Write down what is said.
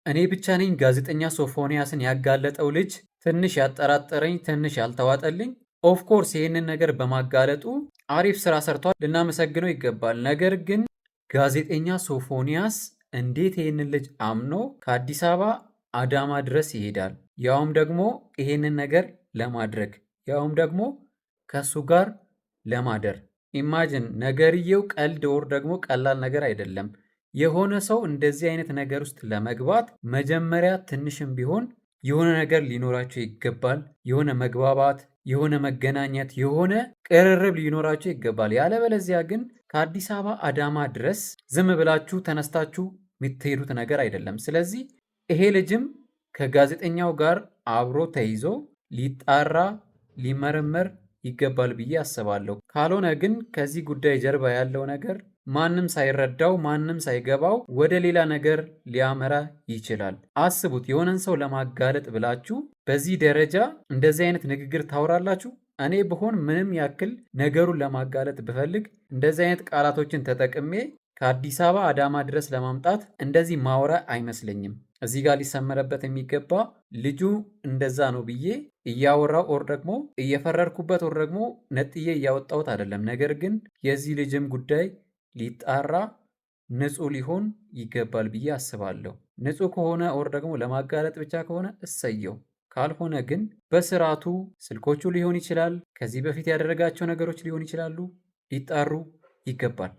እኔ ብቻ ነኝ ጋዜጠኛ ሶፎንያስን ያጋለጠው ልጅ? ትንሽ ያጠራጠረኝ፣ ትንሽ ያልተዋጠልኝ። ኦፍኮርስ ይህንን ነገር በማጋለጡ አሪፍ ስራ ሰርቷል፣ ልናመሰግነው ይገባል። ነገር ግን ጋዜጠኛ ሶፎንያስ እንዴት ይህንን ልጅ አምኖ ከአዲስ አበባ አዳማ ድረስ ይሄዳል? ያውም ደግሞ ይሄንን ነገር ለማድረግ ያውም ደግሞ ከሱ ጋር ለማደር። ኢማጅን ነገርየው ቀልድ ወር ደግሞ ቀላል ነገር አይደለም። የሆነ ሰው እንደዚህ አይነት ነገር ውስጥ ለመግባት መጀመሪያ ትንሽም ቢሆን የሆነ ነገር ሊኖራቸው ይገባል። የሆነ መግባባት፣ የሆነ መገናኘት፣ የሆነ ቅርርብ ሊኖራቸው ይገባል። ያለበለዚያ ግን ከአዲስ አበባ አዳማ ድረስ ዝም ብላችሁ ተነስታችሁ የምትሄዱት ነገር አይደለም። ስለዚህ ይሄ ልጅም ከጋዜጠኛው ጋር አብሮ ተይዞ ሊጣራ ሊመረመር ይገባል ብዬ አስባለሁ። ካልሆነ ግን ከዚህ ጉዳይ ጀርባ ያለው ነገር ማንም ሳይረዳው ማንም ሳይገባው ወደ ሌላ ነገር ሊያመራ ይችላል። አስቡት፣ የሆነን ሰው ለማጋለጥ ብላችሁ በዚህ ደረጃ እንደዚህ አይነት ንግግር ታወራላችሁ። እኔ ብሆን ምንም ያክል ነገሩን ለማጋለጥ ብፈልግ እንደዚህ አይነት ቃላቶችን ተጠቅሜ ከአዲስ አበባ አዳማ ድረስ ለማምጣት እንደዚህ ማውራ አይመስለኝም። እዚህ ጋር ሊሰመረበት የሚገባ ልጁ እንደዛ ነው ብዬ እያወራው ኦር ደግሞ እየፈረርኩበት ኦር ደግሞ ነጥዬ እያወጣሁት አይደለም። ነገር ግን የዚህ ልጅም ጉዳይ ሊጣራ ንጹህ ሊሆን ይገባል ብዬ አስባለሁ። ንጹህ ከሆነ ኦር ደግሞ ለማጋለጥ ብቻ ከሆነ እሰየው። ካልሆነ ግን በስርዓቱ ስልኮቹ ሊሆን ይችላል፣ ከዚህ በፊት ያደረጋቸው ነገሮች ሊሆን ይችላሉ፣ ሊጣሩ ይገባል።